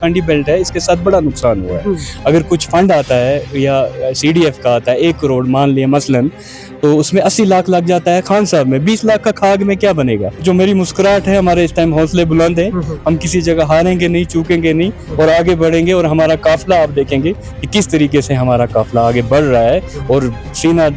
कंडी belt है, इसके साथ बड़ा नुकसान हुआ है। अगर कुछ फंड आता है या सीडीएफ का आता है 1 करोड़ मान लिया मसलन, तो उसमें 80 लाख लग जाता है खान साहब में, 20 लाख का खाग में क्या बनेगा। जो मेरी मुस्कुराहट है, हमारे इस टाइम हौसले बुलंद हैं, हम किसी जगह हारेंगे नहीं, चूकेंगे नहीं और आगे बढ़ेंगे। और हमारा काफिला आप देखेंगे कि किस तरीके से हमारा काफिला आगे बढ़ रहा है और सीना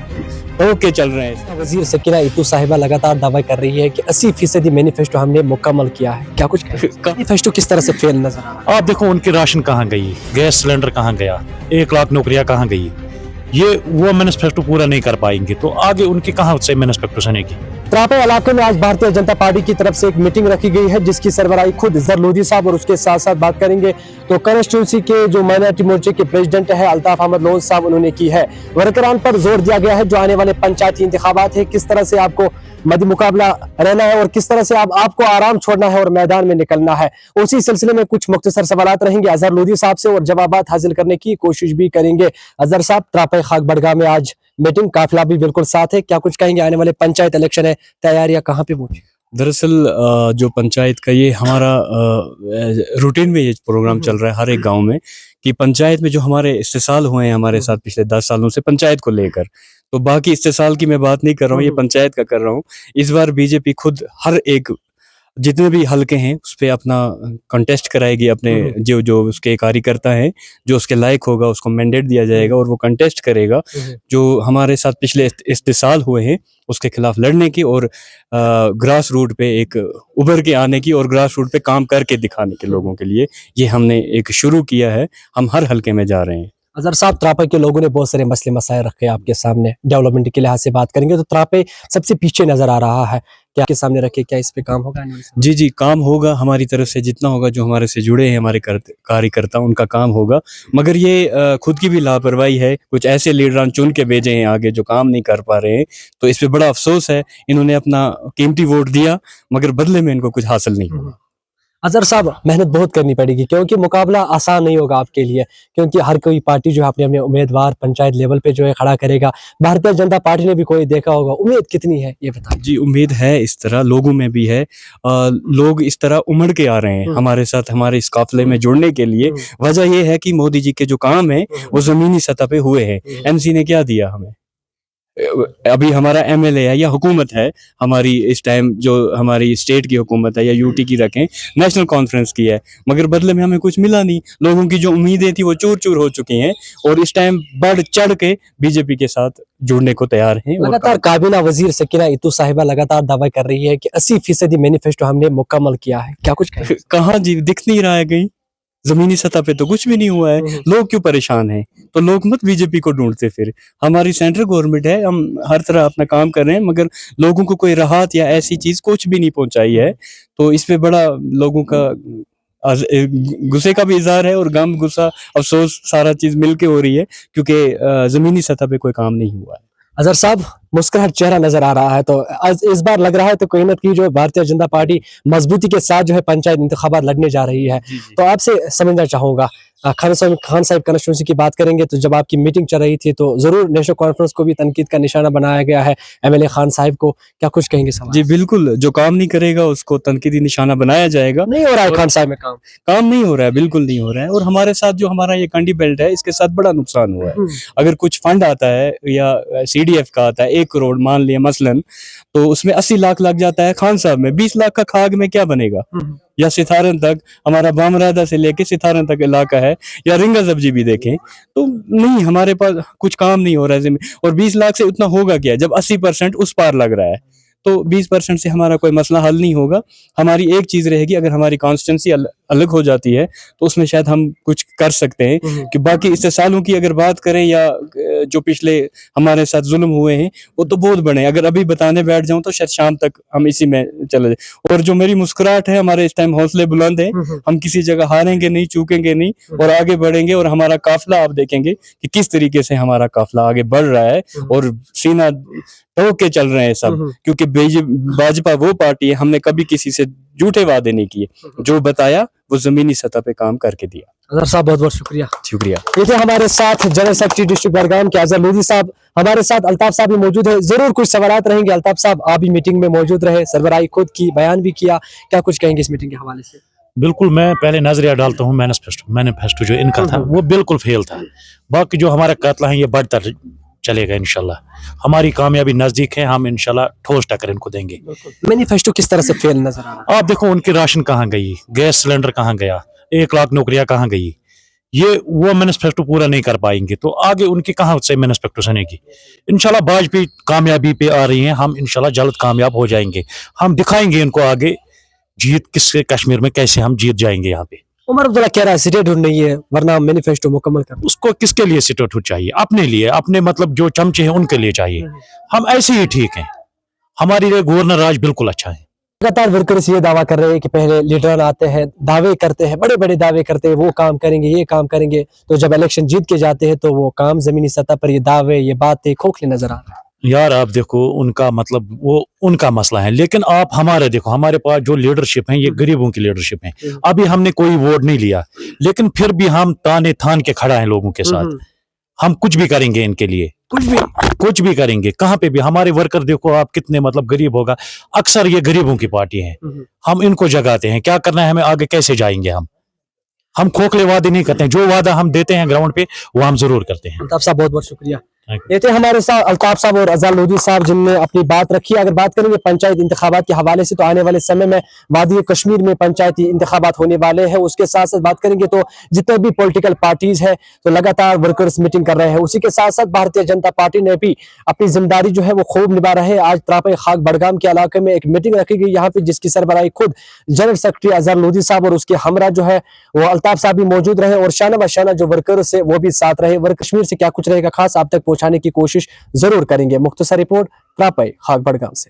के चल रहे हैं। वजीर सकीना इतू साहिबा लगातार दावा कर रही है कि 80% मैनिफेस्टो हमने मुकम्मल किया है, क्या कुछ मैनिफेस्टो किस तरह से फेल नजर आ रहा है? आप देखो उनकी राशन कहाँ गई, गैस सिलेंडर कहाँ गया, 1 लाख नौकरियां कहाँ गई, ये वो मैनिफेस्टो पूरा नहीं कर पाएंगे तो आगे उनके कहाँ से मैनिफेस्टो सनेगी। त्रापे इलाके में आज भारतीय जनता पार्टी की तरफ से एक मीटिंग रखी गई है जिसकी सरबराही खुद जफर लोधी साहब और उसके साथ साथ बात करेंगे तो कॉन्स्टिट्यूंसी के जो माइनॉरिटी मोर्चे के प्रेसिडेंट है अल्ताफ अहमद लोन साहब, उन्होंने की है। वर्करान पर जोर दिया गया है जो आने वाले पंचायती इंतखाबात है, किस तरह से आपको मध्य मुकाबला रहना है और किस तरह से आपको आराम छोड़ना है और मैदान में निकलना है। उसी सिलसिले में कुछ मुख्तसर सवालात रहेंगे अजहर लोधी साहब से और जवाबात हासिल करने की कोशिश भी करेंगे। अजहर साहब, त्रापे खाक बड़गाह में आज मीटिंग, काफिला भी बिल्कुल साथ है, क्या कुछ कहेंगे? आने वाले पंचायत इलेक्शन है, तैयारियां कहाँ पे पहुंची? दरअसल जो पंचायत का ये हमारा रूटीन में ये प्रोग्राम चल रहा है हर एक गांव में कि पंचायत में जो हमारे इस्तेसाल हुए हैं हमारे साथ पिछले 10 सालों से पंचायत को लेकर, तो बाकी इस्तेसाल की मैं बात नहीं कर रहा हूँ, ये पंचायत का कर रहा हूँ। इस बार बीजेपी खुद हर एक जितने भी हलके हैं उस पे अपना कंटेस्ट कराएगी, अपने जो जो उसके कार्यकर्ता हैं जो उसके लायक होगा उसको मैंडेट दिया जाएगा और वो कंटेस्ट करेगा जो हमारे साथ पिछले इस्तेसाल हुए हैं उसके खिलाफ लड़ने की और ग्रास रूट पे एक उभर के आने की और ग्रास रूट पे काम करके दिखाने के लोगों के लिए ये हमने एक शुरू किया है। हम हर हलके में जा रहे हैं। अजहर साहब, त्रापे के लोगों ने बहुत सारे मसले मसाइल रखे आपके सामने, डेवलपमेंट के लिहाज से बात करेंगे तो त्रापे सबसे पीछे नजर आ रहा है, क्या आपके सामने रखे, क्या इस पे काम होगा? जी जी, काम होगा हमारी तरफ से, जितना होगा जो हमारे से जुड़े हैं हमारे कार्यकर्ता उनका काम होगा। मगर ये खुद की भी लापरवाही है, कुछ ऐसे लीडरान चुन के भेजे हैं आगे जो काम नहीं कर पा रहे हैं, तो इस पे बड़ा अफसोस है। इन्होंने अपना कीमती वोट दिया मगर बदले में इनको कुछ हासिल नहीं हुआ। अजहर साहब, मेहनत बहुत करनी पड़ेगी क्योंकि मुकाबला आसान नहीं होगा आपके लिए, क्योंकि हर कोई पार्टी जो है अपने अपने उम्मीदवार पंचायत लेवल पे जो है खड़ा करेगा। भारतीय जनता पार्टी ने भी कोई देखा होगा, उम्मीद कितनी है ये बताइए? जी, उम्मीद है, इस तरह लोगों में भी है। लोग इस तरह उमड़ के आ रहे हैं हमारे साथ, हमारे इस काफिले में जुड़ने के लिए। वजह ये है कि मोदी जी के जो काम है वो जमीनी सतह पे हुए हैं। एमसी ने क्या दिया हमें? अभी हमारा एमएलए है या हुकूमत है हमारी इस टाइम, जो हमारी स्टेट की हुकूमत है या यूटी की रखें, नेशनल कॉन्फ्रेंस की है, मगर बदले में हमें कुछ मिला नहीं। लोगों की जो उम्मीदें थी वो चूर चूर हो चुकी हैं और इस टाइम बढ़ चढ़ के बीजेपी के साथ जुड़ने को तैयार हैं। लगातार काबिना वजीर सकीना इतू साहिबा लगातार दावा कर रही है कि 80% मैनिफेस्टो हमने मुकम्मल किया है, क्या कुछ कहाँ जी, दिख नहीं रहा है कहीं। जमीनी सतह पे तो कुछ भी नहीं हुआ है। लोग क्यों परेशान हैं? तो लोग मत बीजेपी को ढूंढते फिर। हमारी सेंट्रल गवर्नमेंट है, हम हर तरह अपना काम कर रहे हैं मगर लोगों को कोई राहत या ऐसी चीज कुछ भी नहीं पहुंचाई है। तो इस पे बड़ा लोगों का गुस्से का भी इजहार है और गम, गुस्सा, अफसोस सारा चीज मिलके हो रही है क्योंकि जमीनी सतह पे कोई काम नहीं हुआ है। अजहर साहब, मुस्कुराहट चेहरा नजर आ रहा है, तो आज इस बार लग रहा है तो कोई ना कोई जो भारतीय जनता पार्टी मजबूती के साथ जो है पंचायत इंतखाबात लड़ने जा रही है। तो आपसे समझना चाहूंगा, खान साहब कॉन्स्टिट्यूंसी की बात करेंगे तो जब आपकी मीटिंग चल रही थी तो जरूर नेशनल कॉन्फ्रेंस को भी तनकीद का निशाना बनाया गया है, एमएलए खान साहब को, क्या कुछ कहेंगे? जी बिल्कुल, जो काम नहीं करेगा उसको तनकीदी निशाना बनाया जाएगा। नहीं हो रहा है खान साहब में काम नहीं हो रहा है, बिल्कुल नहीं हो रहा है। और हमारे साथ जो हमारा ये कंडी बेल्ट है इसके साथ बड़ा नुकसान हुआ है। अगर कुछ फंड आता है या सीडीएफ का आता है 1 करोड़ मान लिया मसलन, तो उसमें 80 लाख लग जाता है खान साहब में, 20 लाख का खाग में क्या बनेगा। या सितारन तक, हमारा बामरादा से लेके सितारन तक इलाका है, या रिंगा सब्जी भी देखें तो नहीं, हमारे पास कुछ काम नहीं हो रहा है। और 20 लाख से उतना होगा क्या जब 80% उस पार लग रहा है, तो 20% से हमारा कोई मसला हल नहीं होगा। हमारी एक चीज रहेगी, अगर हमारी कॉन्स्टिट्यूंसी अलग हो जाती है तो उसमें शायद हम कुछ कर सकते हैं कि बाकी इस्तेसालों की अगर बात करें या जो पिछले हमारे साथ जुल्म हुए हैं वो तो बहुत बड़े हैं। अगर अभी बताने बैठ जाऊं तो शायद शाम तक हम इसी में चले जाए। और जो मेरी मुस्कुराहट है, हमारे इस टाइम हौसले बुलंद हैं, हम किसी जगह हारेंगे नहीं, चूकेंगे नहीं और आगे बढ़ेंगे। और हमारा काफिला आप देखेंगे कि किस तरीके से हमारा काफिला आगे बढ़ रहा है और सीना ठोक के चल रहे हैं सब, क्योंकि भाजपा वो पार्टी है, हमने कभी किसी से झूठे वादे नहीं किए, जो बताया वो जमीनी सतह पे काम करके दिया। अजहर साहब, बहुत बहुत शुक्रिया। शुक्रिया। ये थे हमारे साथ जनरल सेक्रेटरी डिस्ट्रिक्ट बड़गाम के अजहर लोधी साहब, हमारे साथ अल्ताफ साहब भी मौजूद है। जरूर कुछ सवालात रहेंगे। अल्ताफ साहब, आप भी मीटिंग में मौजूद रहे, सरबराही खुद की, बयान भी किया, क्या कुछ कहेंगे इस मीटिंग के हवाले से? बिल्कुल, मैं पहले नजरिया डालता हूँ मैनिफेस्टो जो इनका था वो बिल्कुल फेल था। बाकी जो हमारा कातला है ये बढ़ता चलेगा इंशाल्लाह। हमारी कामयाबी नजदीक है, हम इंशाल्लाह ठोस टक्कर इनको देंगे। मैनिफेस्टो किस तरह से फेल नजर आ रहा आप देखो उनकी राशन कहाँ गई, गैस सिलेंडर कहाँ गया, 1 लाख नौकरियां कहाँ गई, ये वो मैनिफेस्टो पूरा नहीं कर पाएंगे तो आगे उनकी कहाँ से मैनिफेस्टो सुनेगी। इंशाल्लाह भाजपा कामयाबी पे आ रही है, हम इंशाल्लाह जल्द कामयाब हो जाएंगे। हम दिखाएंगे इनको आगे जीत किसके कश्मीर में कैसे हम जीत जाएंगे। यहाँ पे उमर अब्दुल्ला कह रहा है स्टेटहुड नहीं है वरना मैनिफेस्टो मुकम्मल कर। उसको किसके लिए स्टेटहुड चाहिए? अपने लिए, अपने मतलब जो चमचे हैं उनके लिए चाहिए। हम ऐसे ही ठीक हैं, हमारे लिए गवर्नर राज बिल्कुल अच्छा है। लगातार वर्कर्स ये दावा कर रहे हैं कि पहले लीडर आते हैं, दावे करते हैं, बड़े बड़े दावे करते हैं, वो काम करेंगे ये काम करेंगे, तो जब इलेक्शन जीत के जाते हैं तो वो काम जमीनी सतह पर ये दावे ये बातें खोखले नजर आ रहे हैं। यार आप देखो उनका मतलब वो उनका मसला है, लेकिन आप हमारे देखो, हमारे पास जो लीडरशिप है ये गरीबों की लीडरशिप है। अभी हमने कोई वोट नहीं लिया लेकिन फिर भी हम ताने थान के खड़ा है लोगों के साथ। हम कुछ भी करेंगे इनके लिए, कुछ भी करेंगे। कहाँ पे भी हमारे वर्कर देखो आप कितने मतलब गरीब होगा, अक्सर ये गरीबों की पार्टी है। हम इनको जगाते हैं, क्या करना है हमें, आगे कैसे जाएंगे। हम खोखले वादे नहीं करते हैं, जो वादा हम देते हैं ग्राउंड पे वो हम जरूर करते हैं। अल्ताफ साहब बहुत बहुत शुक्रिया। ये थे हमारे साथ अल्ताफ साहब और अजहर लोधी साहब जिनने अपनी बात रखी। अगर बात करेंगे पंचायत इंतखाबात के हवाले से तो आने वाले समय में वादी कश्मीर में पंचायती इंतखाबात होने वाले हैं। उसके साथ साथ बात करेंगे तो जितने भी पॉलिटिकल पार्टीज है तो लगातार वर्कर्स मीटिंग कर रहे हैं। उसी के साथ साथ भारतीय जनता पार्टी ने भी अपनी जिम्मेदारी जो है वो खूब निभा रहे हैं। आज त्रापई खाक बड़गाम के इलाके में एक मीटिंग रखी गई यहाँ पे, जिसकी सरबराही खुद जनरल सेक्रेटरी अजहर लोधी साहब और उसके हमरा जो है वो अल्ताफ साहब भी मौजूद रहे और शाना बशाना जो वर्कर्स है वो भी साथ रहे। वर्क कश्मीर से क्या कुछ रहेगा खास आप तक पहुंचाने की कोशिश जरूर करेंगे। मुख्तसर रिपोर्ट त्रापई खाक बड़गाम से।